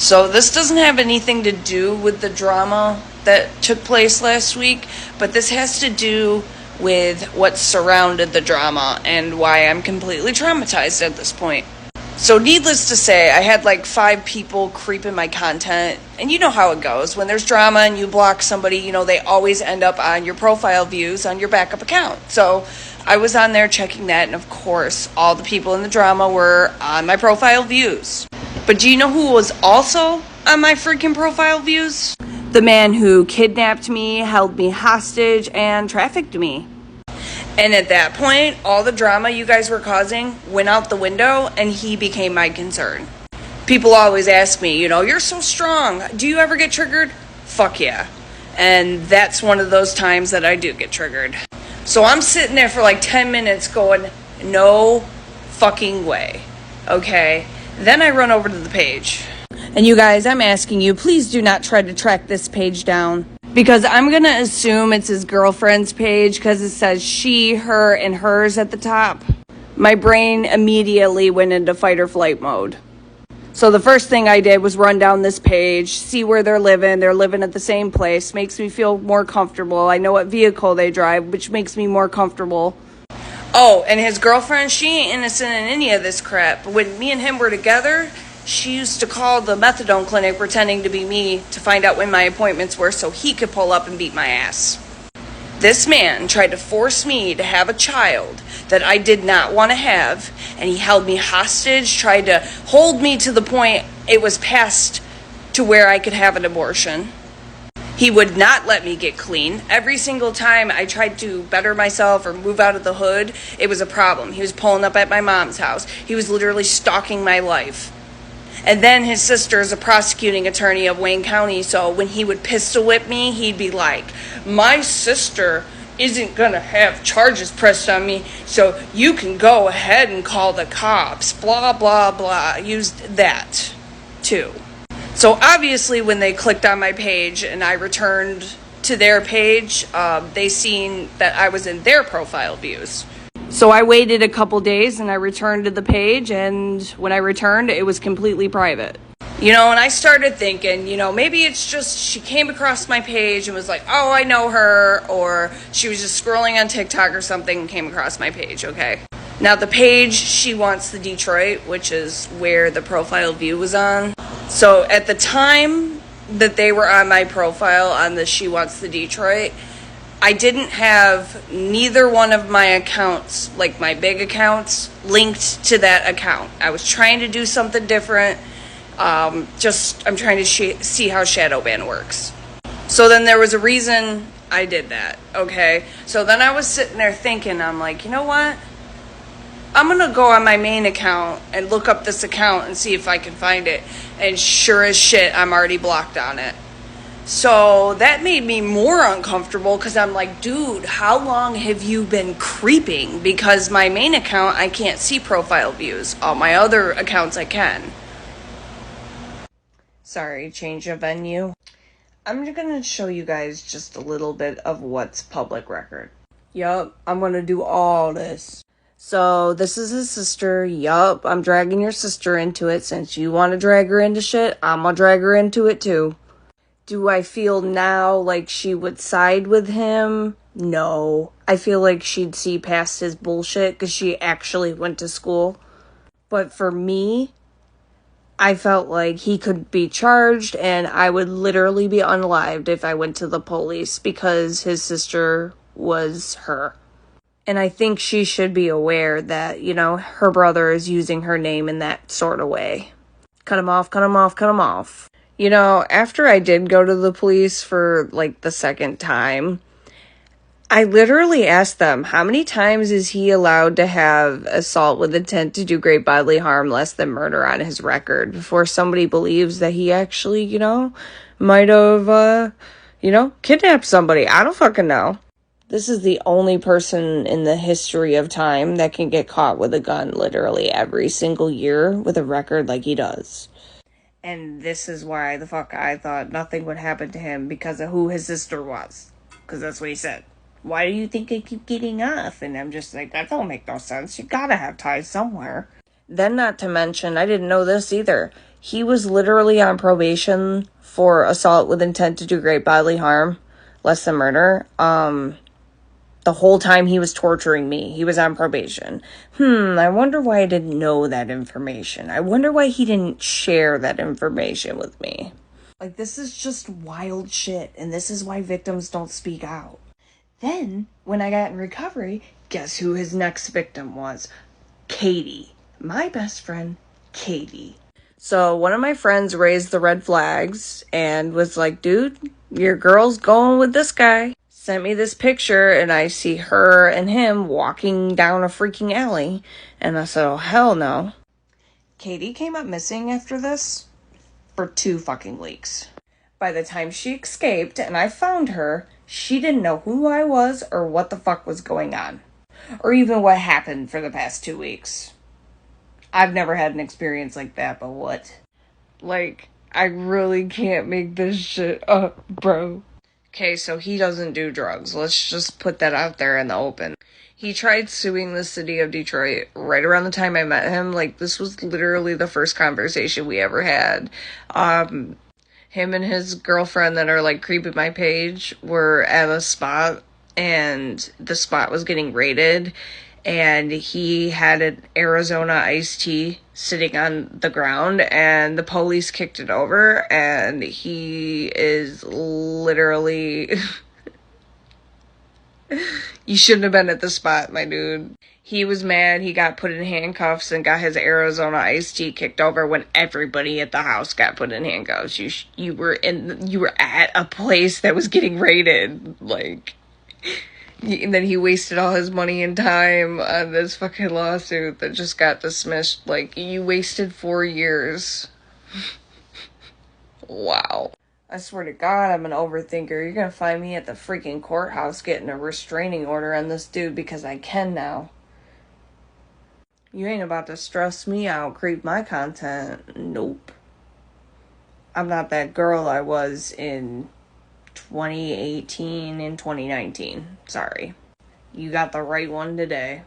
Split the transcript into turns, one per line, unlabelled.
So this doesn't have anything to do with the drama that took place last week, but this has to do with what surrounded the drama and why I'm completely traumatized at this point. So needless to say, I had like 5 people creeping my content, and you know how it goes. When there's drama and you block somebody, they always end up on your profile views on your backup account. So I was on there checking that, and of course, all the people in the drama were on my profile views. But do you know who was also on my freaking profile views? The man who kidnapped me, held me hostage, and trafficked me. And at that point, all the drama you guys were causing went out the window, and he became my concern. People always ask me, you're so strong. Do you ever get triggered? Fuck yeah. And that's one of those times that I do get triggered. So I'm sitting there for like 10 minutes going, no fucking way. Okay? Then I run over to the page. And you guys, I'm asking you, please do not try to track this page down. Because I'm going to assume it's his girlfriend's page because it says she, her, and hers at the top. My brain immediately went into fight or flight mode. So the first thing I did was run down this page, see where they're living. They're living at the same place. Makes me feel more comfortable. I know what vehicle they drive, which makes me more comfortable. Oh, and his girlfriend, she ain't innocent in any of this crap. But when me and him were together, she used to call the methadone clinic pretending to be me to find out when my appointments were so he could pull up and beat my ass. This man tried to force me to have a child that I did not want to have, and he held me hostage, tried to hold me to the point it was past to where I could have an abortion. He would not let me get clean. Every single time I tried to better myself or move out of the hood, it was a problem. He was pulling up at my mom's house. He was literally stalking my life. And then his sister is a prosecuting attorney of Wayne County, so when he would pistol whip me, he'd be like, my sister isn't going to have charges pressed on me, so you can go ahead and call the cops, blah, blah, blah. Used that, too. So obviously when they clicked on my page and I returned to their page, they seen that I was in their profile views. So I waited a couple days and I returned to the page, and when I returned, it was completely private. And I started thinking, maybe it's just she came across my page and was like, oh, I know her, or she was just scrolling on TikTok or something and came across my page, okay? Now the page, She Wants the Detroit, which is where the profile view was on. So at the time that they were on my profile on the She Wants the Detroit, I didn't have neither one of my accounts, like my big accounts, linked to that account. I was trying to do something different. I'm trying to see how Shadowban works. So then there was a reason I did that, okay? So then I was sitting there thinking, I'm like, you know what? I'm going to go on my main account and look up this account and see if I can find it. And sure as shit, I'm already blocked on it. So that made me more uncomfortable because I'm like, dude, how long have you been creeping? Because my main account, I can't see profile views. All my other accounts, I can. Sorry, change of venue. I'm going to show you guys just a little bit of what's public record. Yup, I'm going to do all this. So this is his sister. Yup, I'm dragging your sister into it. Since you want to drag her into shit, I'm going to drag her into it too. Do I feel now like she would side with him? No. I feel like she'd see past his bullshit because she actually went to school. But for me, I felt like he could be charged and I would literally be unalived if I went to the police because his sister was her. And I think she should be aware that, her brother is using her name in that sort of way. Cut him off, cut him off, cut him off. After I did go to the police for, the second time, I literally asked them, how many times is he allowed to have assault with intent to do great bodily harm less than murder on his record before somebody believes that he actually, might have, kidnapped somebody? I don't fucking know. This is the only person in the history of time that can get caught with a gun literally every single year with a record like he does. And this is why the fuck I thought nothing would happen to him because of who his sister was. Because that's what he said. Why do you think I keep getting off? And I'm just like, that don't make no sense. You gotta have ties somewhere. Then not to mention, I didn't know this either. He was literally on probation for assault with intent to do great bodily harm, less than murder. The whole time he was torturing me, he was on probation. I wonder why I didn't know that information. I wonder why he didn't share that information with me. Like, this is just wild shit, and this is why victims don't speak out. Then, when I got in recovery, guess who his next victim was? Katie. My best friend, Katie. So one of my friends raised the red flags and was like, dude, your girl's going with this guy. Sent me this picture, and I see her and him walking down a freaking alley. And I said, oh, hell no. Katie came up missing after this for 2 fucking weeks. By the time she escaped and I found her, she didn't know who I was or what the fuck was going on. Or even what happened for the past 2 weeks. I've never had an experience like that, but what? Like, I really can't make this shit up, bro. Okay, so he doesn't do drugs. Let's just put that out there in the open. He tried suing the city of Detroit right around the time I met him. Like, this was literally the first conversation we ever had. Him and his girlfriend that are, like, creeping my page were at a spot, and the spot was getting raided, and he had an Arizona iced tea sitting on the ground, and the police kicked it over, and he is literally... You shouldn't have been at the spot, my dude. He was mad. He got put in handcuffs and got his Arizona iced tea kicked over when everybody at the house got put in handcuffs. You were at a place that was getting raided, like... And then he wasted all his money and time on this fucking lawsuit that just got dismissed. Like, you wasted 4 years. Wow. I swear to God, I'm an overthinker. You're gonna find me at the freaking courthouse getting a restraining order on this dude because I can now. You ain't about to stress me out, creep my content. Nope. I'm not that girl I was in 2018 and 2019. Sorry. You got the right one today.